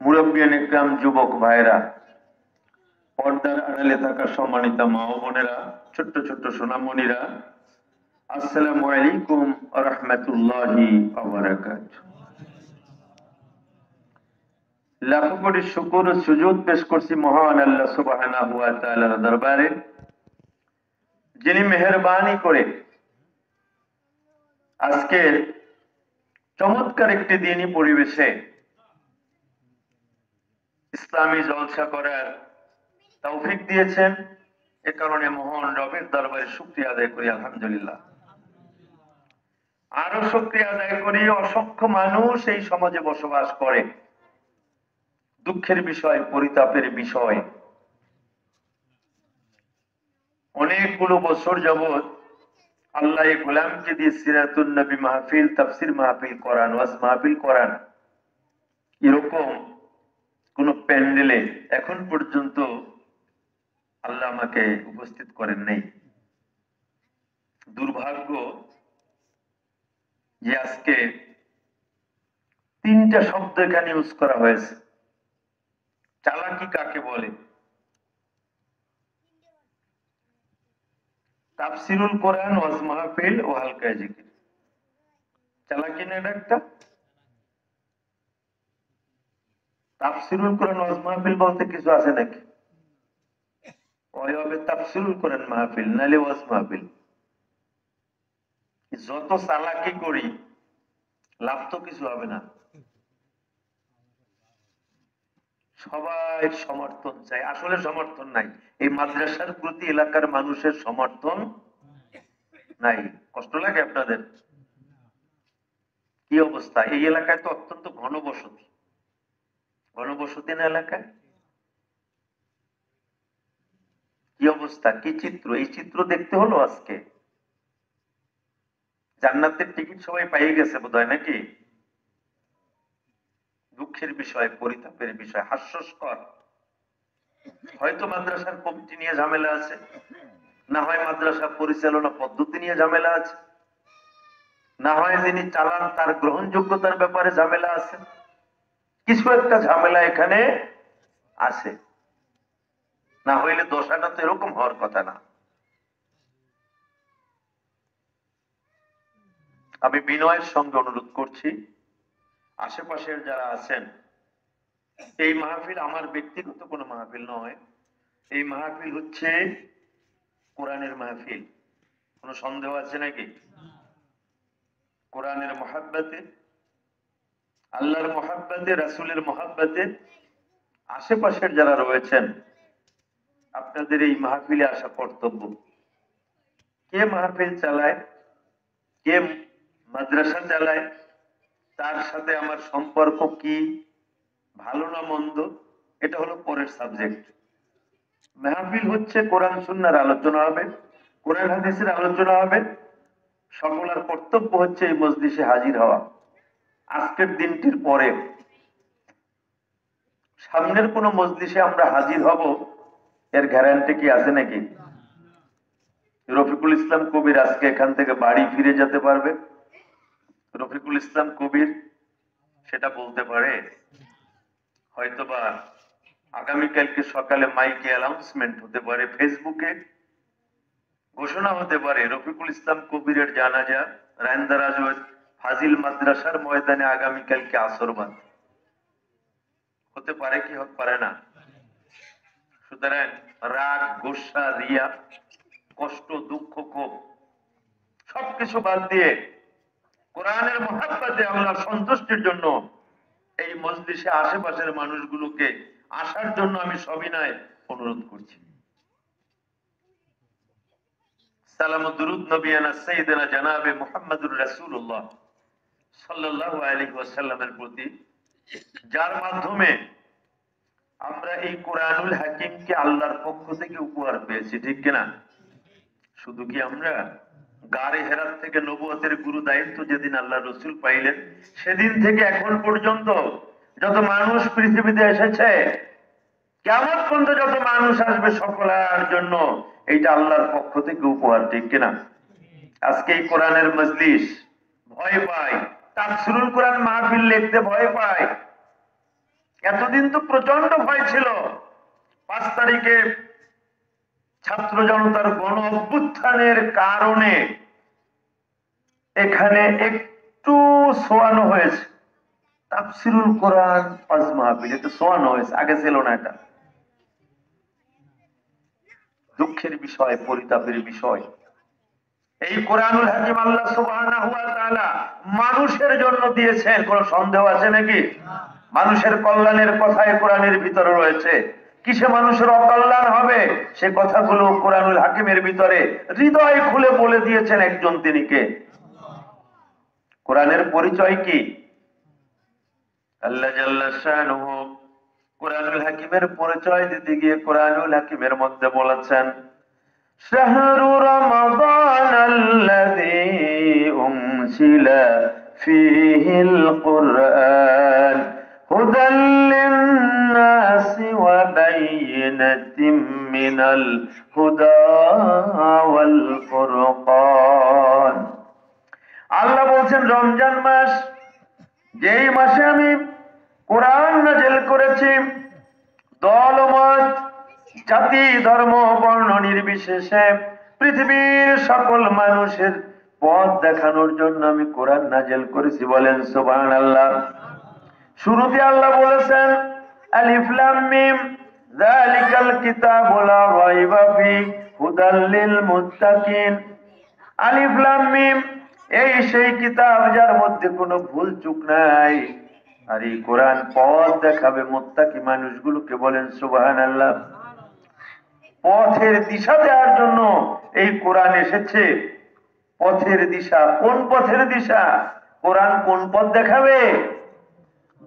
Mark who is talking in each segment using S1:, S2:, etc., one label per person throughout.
S1: মুরব্বিয়ান ইকরাম, যুবক ভাইরা, পর্দার আড়ালে থাকা সম্মানিত মা ও বোনেরা, ছোট্ট ছোট্ট সোনামণিরা, আসসালামু আলাইকুম ওয়া রাহমাতুল্লাহি ওয়া বারাকাতুহু। লাখো কোটি শুকর ও সুজুদ পেশ করছি মহান আল্লাহ সুবহানাহু ওয়া তাআলার দরবারে, যিনি মেহেরবানি করে আজকের চমৎকার একটি দিনী পরিবেশে ইসলামী জলসা করার তৌফিক দিয়েছেন। এ কারণে মহান রবের দরবারে শুকরিয়া আদায় করি, আলহামদুলিল্লাহ। আরো শুকরিয়া আদায় করি, অসংখ্য মানুষ এই সমাজে বসবাস করে। দুঃখের বিষয়, পরিতাপের বিষয়, অনেকগুলো বছর যাবৎ আল্লাহ এই গোলামকে দিয়ে সিরাতুন নবী মাহফিল, তাফসির মাহফিল করান, ওয়াজ মাহফিল করান, এরকম কোন প্যান্ডেলে এখন পর্যন্ত আল্লাহ আমাকে উপস্থিত করেন নেই। দুর্ভাগ্য যে আজকে তিনটা শব্দ এখানে ইউজ করা হয়েছে। চালাকি কাকে বলে? তাফসিরুল কোরআন, ওয়াজ মাহফিল ও হালকা জিকির। চালাকি না এটা একটা? তাফসিরুল কোরআন, ওয়াজ মাহফিল বলতে কিছু আছে নাকি? ওই হবে তাফসিরুল কোরআন মাহফিল, নালে ওয়াজ মাহফিল। যত চালাকি করি লাভ তো কিছু হবে না। সবাই সমর্থন চাই, আসলে সমর্থন নাই। এই মাদ্রাসার প্রতি এলাকার মানুষের সমর্থন নাই। কষ্ট লাগে আপনাদের? কি অবস্থা? এই এলাকায় তো অত্যন্ত ঘনবসতি। ঘনবসতি না এলাকায়? কি অবস্থা, কি চিত্র! এই চিত্র দেখতে হলো আজকে। জান্নাতের টিকিট সবাই পাইয়ে গেছে বোধহয়, নাকি? দুঃখের বিষয়, পরিতাপের বিষয়, হাস্যস্কর। হয়তো মাদ্রাসার কমিটি নিয়ে ঝামেলা আছে, না হয় মাদ্রাসা পরিচালনা পদ্ধতি নিয়ে ঝামেলা আছে, না হয় যিনি চালান তার গ্রহণযোগ্যতার ব্যাপারে ঝামেলা আছে। কিছু একটা ঝামেলা এখানে আছে, না হইলে দশাটা তো এরকম হওয়ার কথা না। আমি বিনয়ের সঙ্গে অনুরোধ করছি, আশেপাশের যারা আছেন, এই মাহফিল আমার ব্যক্তিগত কোনো মাহফিল নয়। এই মাহফিল হচ্ছে কোরআনের মাহফিল। কোনো সন্দেহ আছে নাকি? কোরআনের মহাব্বতে, আল্লাহর মহাব্বতে, রাসূলের মহাব্বতে আশেপাশের যারা রয়েছেন, আপনাদের এই মাহফিলে আসা কর্তব্য। কে মাহফিল চালায়, কে মাদ্রাসা চালায়, তার সাথে আমার সম্পর্ক কি, ভালো না মন্দ, এটা হলো পরের সাবজেক্ট। মাহফিল হচ্ছে কোরআন সুন্নাহর আলোচনা হবে, কোরআন হাদিসের আলোচনা হবে। সকলের কর্তব্য হচ্ছে এই মজলিসে হাজির হওয়া। আজকের দিনটির পরে সামনের কোন মজলিসে আমরা হাজির হব, এর গ্যারান্টি কি আছে নাকি? রফিকুল ইসলাম কবির আজকে এখান থেকে বাড়ি ফিরে যেতে পারবে? রফিকুল ইসলাম কবির সেটা বলতে পারে? হয়তোবা আগামীকালকে সকালে মাইকে অ্যানাউন্সমেন্ট হতে পারে, ফেসবুকে ঘোষণা হতে পারে রফিকুল ইসলাম কবিরের জানাজা রায়ন্দারাজ ফাজিল মাদ্রাসার ময়দানে আগামীকালকে আসরবাদ। হতে পারে কি হতে পারে না? সুতরাং রাগ, গোসা, রিয়া, কষ্ট, দুঃখ, ক্ষোভ সবকিছু বাদ দিয়ে কোরআনের মহাব্বতে, আল্লাহর সন্তুষ্টির জন্য এই মজলিসে আশেপাশের মানুষগুলোকে আসার জন্য আমি সবিনয় অনুরোধ করছি। সালাম ও দুরূদ নবী আলা সাইয়্যিদিনা জানাবে মুহাম্মাদুর রাসূলুল্লাহ সাল্লাল্লাহু আলাইহি ওয়াসাল্লামের প্রতি, যার মাধ্যমে আমরা এই কোরআনুল হাকিমকে আল্লাহর পক্ষ থেকে উপহার পেয়েছি, ঠিক কিনা? শুধু কি আমরা গারে হেরাত থেকে নবুয়তের গুরু দায়িত্ব যেদিন আল্লাহ রসুল পাইলেন, সেদিন থেকে এখন পর্যন্ত যত মানুষ পৃথিবীতে এসেছে, কেমন পর্যন্ত যত মানুষ আসবে, সকলের জন্য এইটা আল্লাহর পক্ষ থেকে উপহার, ঠিক কিনা? আজকে এই কোরআনের মজলিস ভয় পায়, তাফসীরুল কোরআন মাহফিল লিখতে ভয় পায়। এতদিন কিন্তু প্রচন্ড ভয় ছিল। 5 তারিখে ছাত্র জনতার গণ অভ্যুত্থানের কারণে এখানে একটু শোয়ানো হয়েছে, তাফসিরুল কোরআন 5 মাহফিল একটু শোয়ানো হয়েছে, আগে ছিল না। এটা দুঃখের বিষয়, পরিতাপের বিষয়। এই কোরআনুল হাকিম আল্লাহ সুবহানাহু ওয়া তাআলা মানুষের জন্য দিয়েছেন, কোনো সন্দেহ আছে নাকি? মানুষের কল্যাণের কথাই কোরআনের ভিতরে রয়েছে। কিসে মানুষের অকল্যাণ হবে সে কথাগুলো কোরআনুল হাকিমের ভিতরে হৃদয় খুলে বলে দিয়েছেন একজন, তিনি কে? কোরআনের পরিচয় কি? আল্লাহ জাল্লা শানুহু কোরআনুল হাকিমের পরিচয় দিতে গিয়ে কোরআনুল হাকিমের মধ্যে বলেছেন, শাহরু রমাদান আল্লাযী উনজিলা ফীহিল কুরআন হুদাল লিন-নাসি ওয়া বায়িনাতিম মিনাল হুদা ওয়াল ফুরকান। আল্লাহ বলছেন রমজান মাস, যেই মাসে আমি কোরআন নাযিল করেছি, দলমত জাতি ধর্ম বর্ণ নির্বিশেষে পৃথিবীর সকল মানুষের পথ দেখানোর জন্য আমি কোরআন নাযিল করেছি। বলেন সুবহানাল্লাহ। শুরুতে আল্লাহ বলেছেন আলিফ লাম মিম যালিকাল কিতাবু লা রাইবা ফি হুদাল লিল মুত্তাকিন। আলিফ লাম মিম, এই সেই কিতাব যার মধ্যে কোনো ভুল চুক নাই, আর এই কোরআন পথ দেখাবে মুত্তাকি মানুষগুলোকে। বলেন সুবহানাল্লাহ। পথের দিশা দেওয়ার জন্য এই কোরআন এসেছে। পথের দিশা, কোন পথের দিশা? কোরআন কোন পথ দেখাবে?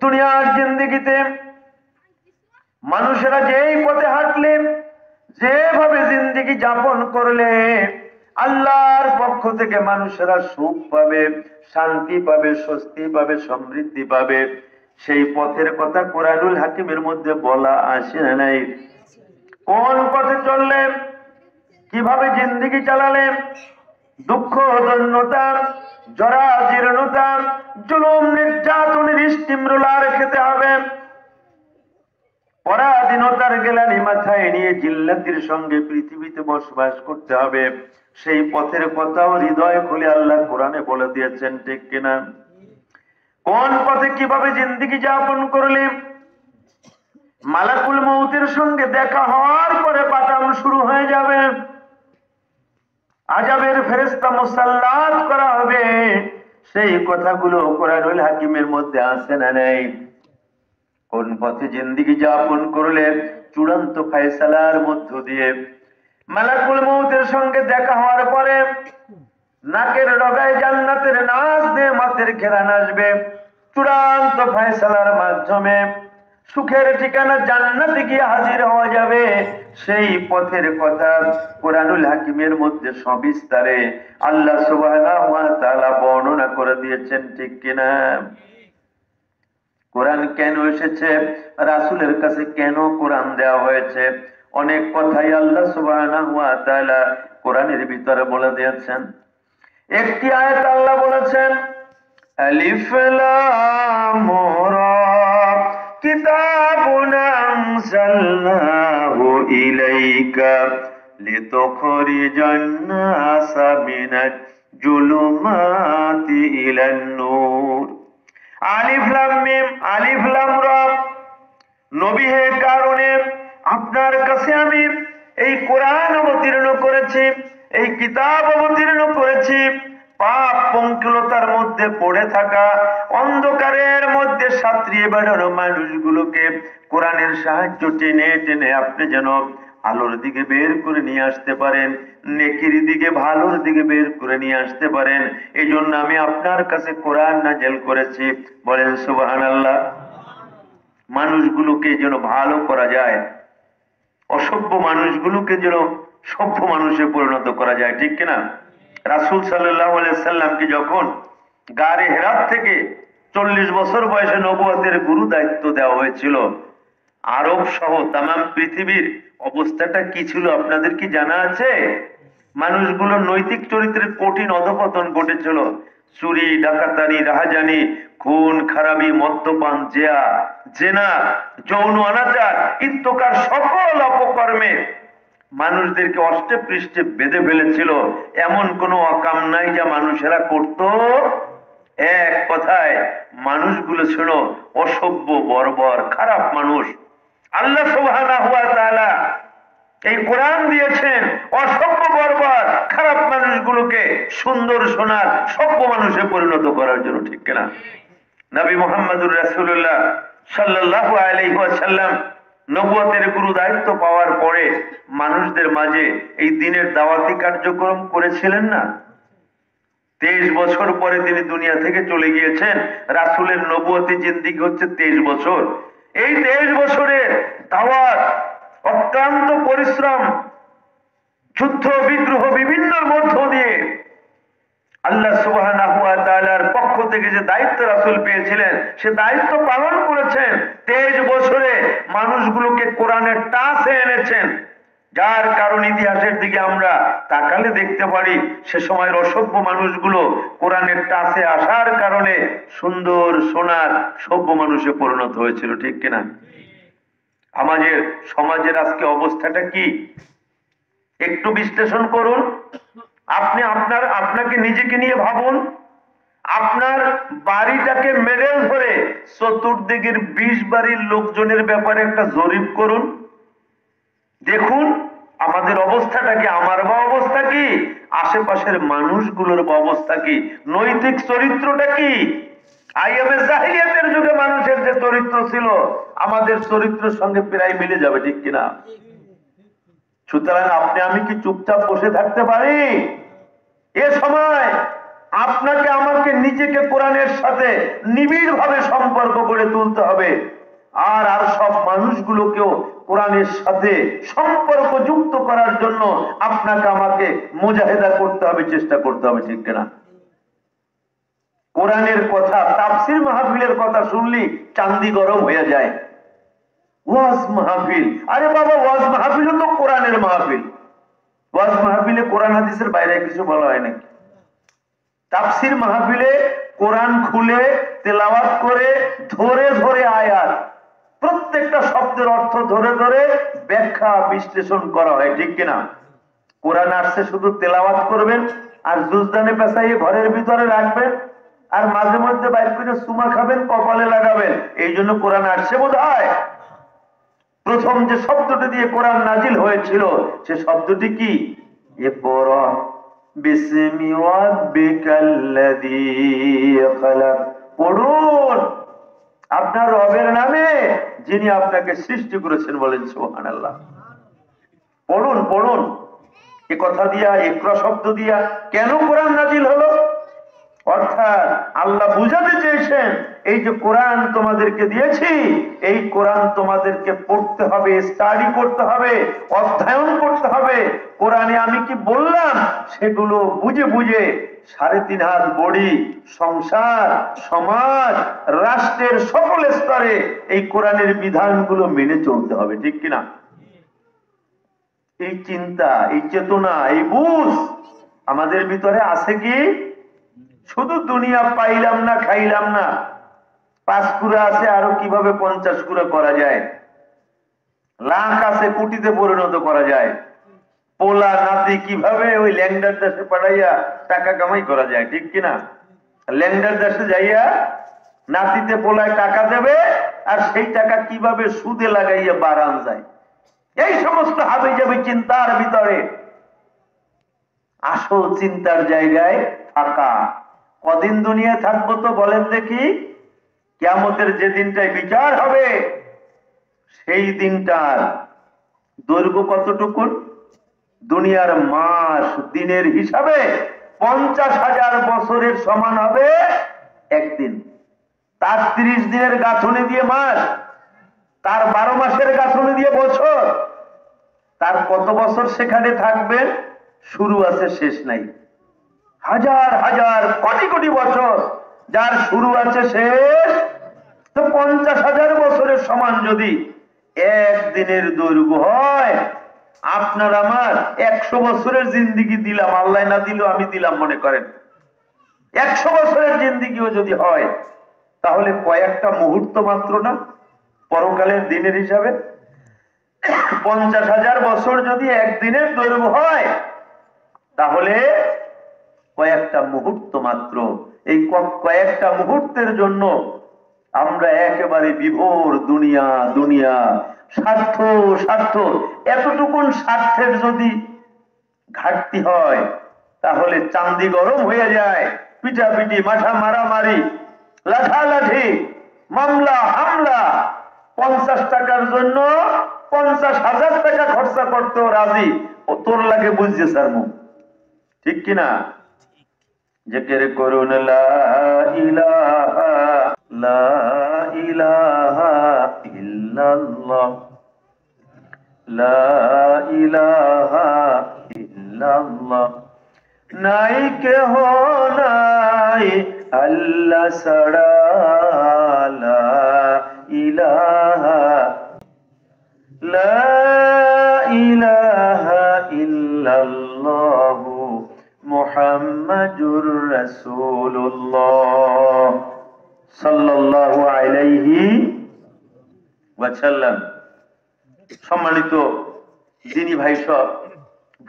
S1: দুনিয়ার জিন্দেগিতে মানুষেরা যেই পথে হাঁটলে, যেভাবে জিন্দেগি যাপন করলে আল্লাহর পক্ষ থেকে মানুষেরা সুখ পাবে, শান্তি পাবে, স্বস্তি পাবে, সমৃদ্ধি পাবে, সেই পথের কথা কোরআনুল হাকিমের মধ্যে বলা আসে নাই। কোন পথে চললে, কিভাবে জিন্দেগি চালালে দুঃখ দৈন্যতা জরা জীর্ণতা জুলুম নির্যাতনের স্টিমরোলার খেতে হবে, পরাধীনতার গেলানি মাথায় নিয়ে জিল্লাতির সঙ্গে পৃথিবীতে বসবাস করতে হবে, সেই পথের কথাও হৃদয় খুলে আল্লাহ কোরআনে বলে দিয়েছেন, ঠিক কিনা? কোন পথে কিভাবে জিন্দেগি যাপন করলে মালাকুল মউতের সঙ্গে দেখা হওয়ার পরে পাঠান শুরু হয়ে যাবে, আযাবের ফেরেশতা মুসাল্লাত করা হবে, সেই কথাগুলো কোরআনুল হাকিমের মধ্যে আছে না নেই? কোন পথে জিন্দেগি যাপন করলে চূড়ান্ত ফয়সালার মধ্য দিয়ে মালাকুল মউতের সঙ্গে দেখা হওয়ার পরে নাকের ডগায় জান্নাতের নাজ নেয়ামতের ঘেরান আসবে, চূড়ান্ত ফয়সালার মাধ্যমে সুখের ঠিকানা জান্নাতে গিয়ে হাজির হওয়া যাবে, সেই পথের কথা কোরআনুল হাকিমের মধ্যে সবিস্তারে আল্লাহ সুবহানাহু ওয়া তাআলা বর্ণনা করে দিয়েছেন, ঠিক কিনা? কোরআন কেন এসেছে, রাসূলের কাছে কেন কোরআন দেওয়া হয়েছে, অনেক কথাই আল্লাহ সুবহানাহু ওয়া তাআলা কোরআনের ভিতরে বলে দিয়েছেন। একটি আয়াত আল্লাহ বলেছেন আলিফ লাম রা কিতাবুন আনজালনাহু ইলাইকা লিতুখরিজান নাসা মিনাজ জুলুমাতি ইলান নূর। আলিফ লাম মিম, আলিফ লাম রা, নবী হে কারণে আপনার কাছে আমি এই কোরআন অবতীর্ণ করেছি, এই কিতাব অবতীর্ণ করেছি, পাপ পঙ্কিলতার মধ্যে পড়ে থাকা, অন্ধকারের মধ্যে সাঁতরিয়ে বেড়ানো মানুষগুলোকে কোরআনের সাহায্য টেনে টেনে আপনি যেন আলোর দিকে বের করে নিয়ে আসতে পারেন, নেকির দিকে ভালোর দিকে বের করে নিয়ে আসতে পারেন, এই জন্য আমি আপনার কাছে কোরআন নাযিল করেছি। বলেন সুবহানাল্লাহ। মানুষগুলোকে যেন ভালো করা যায়, অসভ্য মানুষগুলোকে যেন সভ্য মানুষে পরিণত করা যায়, ঠিক কিনা? রাসূল সাল্লাল্লাহু আলাইহি সাল্লামকে যখন গারে হেরাত থেকে 40 বছর বয়সে নবুয়তের গুরু দায়িত্ব দেওয়া হয়েছিল, আরব সহ তামাম পৃথিবীর অবস্থাটা কি ছিল আপনাদের কি জানা আছে? মানুষগুলোর নৈতিক চরিত্রের কঠিন অধপতন ঘটেছিল, চুরি ডাকাতারি রাহাজানি খুন খারাপি, মদ্যপান, জেনা, যৌন অনাচার ইত্যাকার সকল অপকর্মে মানুষদেরকে অষ্টে পৃষ্ঠে বেঁধে ফেলেছিল। এমন কোন অকাম নাই যা মানুষেরা করত। এক কথায় মানুষগুলো ছিল অসভ্য, বর্বর, খারাপ মানুষ। আল্লাহ সুবহানাহু ওয়া তাআলা এই কোরআন দিয়েছেন অসভ্য, বর্বর, খারাপ মানুষগুলোকে সুন্দর, সোনার, সভ্য মানুষে পরিণত করার জন্য, ঠিক কিনা? নবী মুহাম্মদুর রাসূলুল্লাহ সাল্লাল্লাহু আলাইহি ওয়াসাল্লাম নবুয়তের গুরু দায়িত্ব পাওয়ার পরে মানুষদের মাঝে এই দ্বীনের দাওয়াতি কার্যক্রম করেছিলেন না? 23 বছর পরে তিনি দুনিয়া থেকে চলে গিয়েছেন। রাসূলের নবুয়তি জিন্দেগি হচ্ছে 23 বছর। এই 23 বছরের দাওয়াত, অক্লান্ত পরিশ্রম, যুদ্ধ বিগ্রহ বিভিন্নর মধ্য দিয়ে আল্লাহ সুবহানাহু ওয়া তাআলার পক্ষ থেকে যে দায়িত্ব রাসূল পেয়েছিলেন সে দায়িত্ব পালন করেছেন। 23 বছরে মানুষগুলোকে কোরআনের টাচে এনেছেন, যার কারণ ইতিহাসের দিকে আমরা তাকালে দেখতে পারি সে সময়ের অসভ্য মানুষগুলো কোরআনের টাচে আসার কারণে সুন্দর, সোনার, সভ্য মানুষে পরিণত হয়েছিল, ঠিক কিনা? আমাদের সমাজের আজকে অবস্থাটা কি একটু বিশ্লেষণ করুন। আপনি আপনাকে নিজেকে নিয়ে ভাবুন। আপনার বাড়িটাকে মেডেল ধরে চতুর্দিকের 20 বাড়ির লোকজনের ব্যাপারে একটা জরিপ করুন। দেখুন আমাদের অবস্থাটা কি, আমার বা অবস্থা কি, আশেপাশের মানুষগুলোর বা অবস্থা কি, নৈতিক চরিত্রটা কি। আইয়ামে জাহিলিয়াতের যুগে মানুষের যে চরিত্র ছিল আমাদের চরিত্রের সঙ্গে প্রায় মিলে যাবে, ঠিক কিনা? সুতরাং আপনি আমি কি চুপচাপ বসে থাকতে পারি? এ সময় আপনাকে আমাকে নিজেকে কোরআনের সাথে নিবিড় ভাবে সম্পর্ক করে তুলতে হবে, আর সব মানুষগুলোকেও কোরআনের সাথে সম্পর্ক যুক্ত করার জন্য আপনাকে আমাকে মুজাহিদা করতে হবে, চেষ্টা করতে হবে, ঠিক কিনা? কোরআনের কথা, তাফসীর মাহফিলের কথা শুনলি চান্দি গরম হয়ে যায়। ওয়াজ মাহফিল, আরে বাবা ওয়াজ মাহফিল তো কোরআনের মাহফিল। ওয়াজ মাহফিলে কোরআন হাদিসের বাইরে কিছু বলা হয় নাকি? তাফসীর মাহফিলে কোরআন খুলে তেলাওয়াত করে ধরে ধরে আয়াত, প্রত্যেকটা শব্দের অর্থ ধরে ধরে ব্যাখ্যা বিশ্লেষণ করা হয়, ঠিক কিনা? কোরআন আসছে শুধু তেলাওয়াত করবেন আর জুজদানে পেঁচাইয়ে ঘরের ভিতরে রাখবেন আর মাঝে মধ্যে বাইর করে চুমা খাবেন, কপালে লাগাবেন, এই জন্য কোরআন আসছে বোধ হয়? প্রথম যে শব্দটি দিয়ে কোরআন নাজিল হয়েছিল সে শব্দটি কি? ইকরা বিসমি রাব্বিকাল্লাযী খালাক। পড়ুন আপনার রবের নামে যিনি আপনাকে সৃষ্টি করেছেন, বলেন সুবহানাল্লাহ। পড়ুন পড়ুন। এ কথা দিয়া, ইকরা শব্দ দিয়া কেন কোরআন নাজিল হলো? অর্থাৎ আল্লাহ বুঝাতে চেয়েছেন এই যে কোরআন তোমাদেরকে দিয়েছি, এই কোরআন তোমাদেরকে পড়তে হবে, স্টাডি করতে হবে, অধ্যয়ন করতে হবে। কোরআনে আমি কি বললাম সেগুলো বুঝে বুঝে 3.5 হাত বড়ি, সংসার, সমাজ, রাষ্ট্রের সকল স্তরে এই কোরআনের বিধানগুলো মেনে চলতে হবে, ঠিক কিনা? এই চিন্তা, এই চেতনা, এই বুঝ আমাদের ভিতরে আছে কি? শুধু দুনিয়া পাইলাম না, খাইলাম না, 5 কুড়া আছে, আরো কিভাবে 50 কুড়া করা যায়, লাখ আছে কোটিতে পরিণত করা যায়, পোলা নাতি কিভাবে ওই ল্যাংডার দেশে পাঠাইয়া টাকা কামাই করা যায়, ঠিক কিনা? ল্যাংডার দেশে যাইয়া নাতিতে পোলায় টাকা দেবে আর সেই টাকা কিভাবে সুদে লাগাইয়া বাড়ান যায়, এই সমস্ত হাবি যাবে চিন্তার ভিতরে। আসল চিন্তার জায়গায় ফাঁকা। কদিন দুনিয়ায় থাকবো তো বলেন দেখি? কিয়ামতের যে দিনটায় বিচার হবে সেই দিনটার দৈর্ঘ্য কতটুকু? দুনিয়ার মাস দিনের হিসাবে 50,000 বছরের সমান হবে একদিন। তার 30 দিনের গাঁথনি দিয়ে মাস, তার 12 মাসের গাঁথনি দিয়ে বছর, তার কত বছর সেখানে থাকবেন? শুরু আছে শেষ নাই। হাজার হাজার কোটি কোটি বছর, যার শুরু আছে শেষ। তো 50,000 বছরের সমান যদি একদিনের দৈর্ঘ্য হয়, আপনার আমার 100 বছরের জিন্দিগি দিলাম, আল্লাহ না দিলেও আমি দিলাম, মনে করেন 100 বছরের জিন্দিগিও যদি হয়, তাহলে কয়েকটা মুহূর্ত মাত্র না পরকালের দিনের হিসাবে? 50,000 বছর যদি একদিনের দৈর্ঘ্য হয় তাহলে কয়েকটা মুহূর্ত মাত্র। এই কয়েকটা মুহূর্তের জন্য আমরা একেবারে বিভোর দুনিয়া দুনিয়া, স্বার্থ স্বার্থ। এতটুকুন স্বার্থের যদি ঘাটতি হয় তাহলে চান্দি গরম হয়ে যায়, পিটাপিটি, মাথা মারামারি, লাঠালাঠি, মামলা হামলা। 50 টাকার জন্য 50,000 টাকা খরচা করতেও রাজি। ও তোর লাগে বুঝছে স্যার মুখ, ঠিক কিনা? জিকির করুন লা ইলাহা লা ইলাহা ইল্লাল্লাহ, লা ইলাহা ইল্লাল্লাহ। নাই কেহ নাই আল্লাহ ছাড়া, লা ইলাহা লা ইলাহা ইল্লাল্লাহু মুহাম্মাদুর রাসূলুল্লাহ সাল্লাল্লাহু আলাইহি ওয়াসাল্লাম। সম্মানিত দিনী ভাই সব,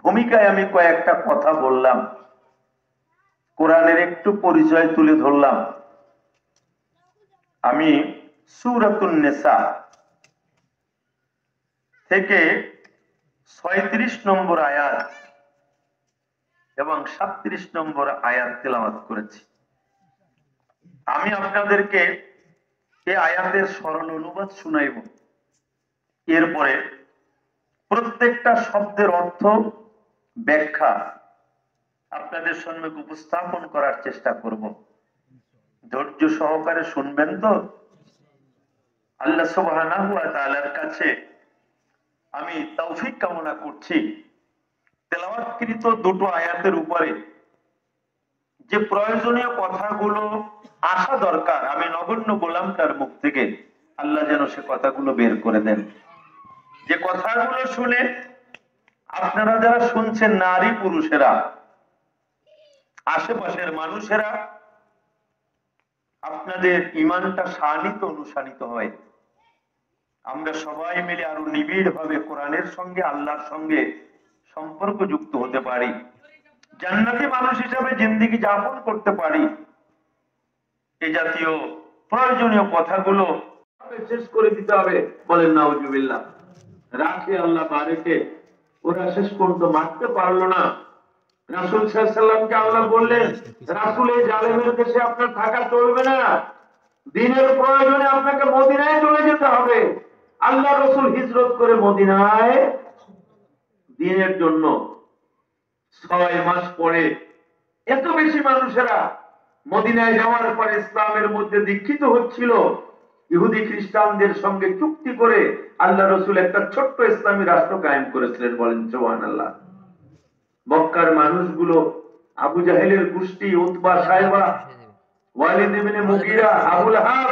S1: ভূমিকায় আমি কয়েকটা কথা বললাম, কোরআনের একটু পরিচয় তুলে ধরলাম। আমি সূরাতুন নিসা থেকে 36 নম্বর আয়াত এবং 37 নম্বর আয়াত তেলাওয়াত করেছি। আমি আপনাদেরকে এই আয়াতের সরল অনুবাদ শুনাইব, এরপরে প্রত্যেকটা শব্দের অর্থ ব্যাখ্যা আপনাদের সম্মুখে উপস্থাপন করার চেষ্টা করব। ধৈর্য সহকারে শুনবেন তো? আল্লাহ সুবহানাহু ওয়া তাআলার কাছে আমি তৌফিক কামনা করছি তেলাওয়াতকৃত দুটো আয়াতের উপরে যে প্রয়োজনীয় কথাগুলো আসা দরকার, আমি নগণ্য গোলামটার মুখ থেকে আল্লাহ যেন সে কথাগুলো বের করে দেন। যে কথাগুলো শুনে আপনারা যারা শুনছেন, নারী পুরুষেরা, আশেপাশের মানুষেরা, আপনাদের ঈমানটা শানিত অনুসারিত হয়। আমরা সবাই মিলে আরো নিবিড় ভাবে কোরআনের সঙ্গে, আল্লাহর সঙ্গে সম্পর্ক যুক্ত হতে পারি, জান্নাতি মানুষ হিসাবে জিন্দেগি যাপন করতে পারি। এই জাতীয় প্রয়োজনীয় কথাগুলো শেষ করে দিতে হবে। বলেন নাউজুবিল্লাহ। রাখে আল্লাহ বারেকে, ওরা শেষ পর্যন্ত মারতে পারলো না। রাসূল সাল্লাল্লাহু আলাইহি ওয়াসাল্লামকে আল্লাহ বললেন, রাসূল এই জালেমের দেশে আপনার থাকা চলবে না, দ্বীনের প্রয়োজনে আপনাকে মদিনায় চলে যেতে হবে। আল্লাহ রাসূল হিজরত করে মদিনায় দ্বীনের জন্য 6 মাস পরে এত বেশি মানুষেরা মদিনায় যাওয়ার পরে ইসলামের মধ্যে দীক্ষিত হচ্ছিল। ইহুদি খ্রিস্টানদের সঙ্গে চুক্তি করে আল্লাহ রাসূল একটা ছোট্ট ইসলামী রাষ্ট্র কায়েম করেছিলেন। বলেন সুবহানাল্লাহ। মক্কার মানুষগুলো আবু জাহেলের গোষ্ঠী, উতবা, সাইবা, ওয়ালিদ ইবনে মুগীরা, আবু লাহাব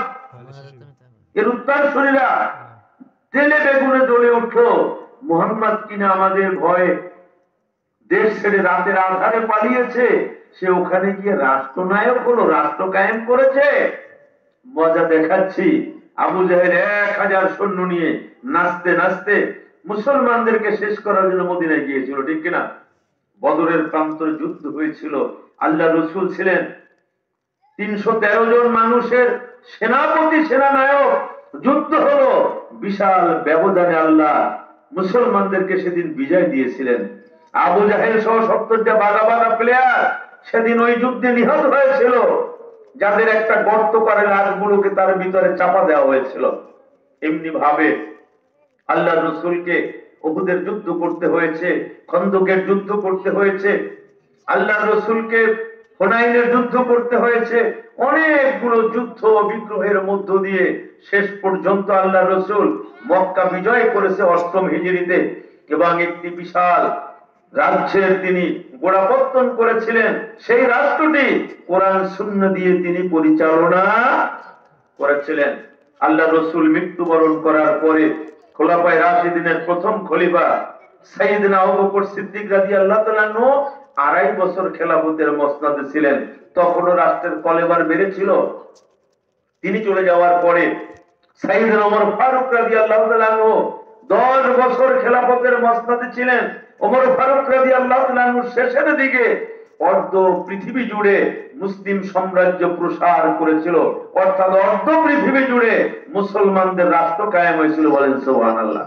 S1: এর উত্তরসূরিরা তেলে বেগুনে জ্বলে উঠলো। মুহাম্মদ কিনা আমাদের ভয়ে দেশ ছেড়ে রাতের আধারে পালিয়েছে, সে ওখানে গিয়ে রাষ্ট্রনায়ক হলো, রাষ্ট্র কায়েম করেছে। মজা দেখাচ্ছি। আবু জাহেল 1000 সৈন্য নিয়ে নাচতে নাচতে মুসলমানদেরকে শেষ করার জন্য মদিনায় গিয়েছিল, ঠিক কিনা? বদরের প্রান্তরে যুদ্ধ হয়েছিল। আল্লাহ রাসূল ছিলেন 313 জন মানুষের সেনাপতি, সেনানায়ক। যুদ্ধ হলো, বিশাল ব্যবধানে আল্লাহ মুসলমানদেরকে সেদিন বিজয় দিয়েছিলেন। আবু জাহেল সহ 70টা বাঘা বাঘা প্লেয়ার সেদিন ওই যুদ্ধে নিহত হয়েছিল, যাদের একটা গর্ত করে লাশগুলোকে তার ভিতরে চাপা দেওয়া হয়েছিল। এমনি ভাবে আল্লাহ রাসূলকে উহুদের যুদ্ধ করতে হয়েছে, খন্দকের যুদ্ধ করতে হয়েছে, আল্লাহ রাসূলকে হুনাইনের যুদ্ধ করতে হয়েছে। অনেকগুলো যুদ্ধ বিগ্রহের মধ্য দিয়ে শেষ পর্যন্ত আল্লাহ রাসূল মক্কা বিজয় করেছে 8ম হিজরিতে, এবং একটি বিশাল রাজ্যের তিনি গোড়াপত্তন করেছিলেন। সেই রাষ্ট্রটি কোরআন সুন্নাহ দিয়ে তিনি পরিচালনা করেছিলেন। আল্লাহ রাসূল মৃত্যুবরণ করার পরে খোলাফায়ে রাশিদিনের প্রথম খলিফা সাইয়েদনা আবু বকর সিদ্দিক রাদিয়াল্লাহু তাআলা 2.5 বছর খেলাফতের মসনদে ছিলেন। তখনও রাষ্ট্রের কলেবর বেড়েছিল। তিনি চলে যাওয়ার পরে সাইয়েদনা ওমর ফারুক রাদিয়াল্লাহু তাআলা আনহু 10 বছর খেলাফতের মসনদে ছিলেন। ওমর ফারুক রাদিয়াল্লাহু তাআলা আনহু শেষের দিকে অর্ধ পৃথিবী জুড়ে মুসলিম সাম্রাজ্য প্রসার করেছিল, অর্থাৎ অর্ধ পৃথিবী জুড়ে মুসলমানদের রাষ্ট্র কায়েম হয়েছিল। বলেন সুবহানাল্লাহ।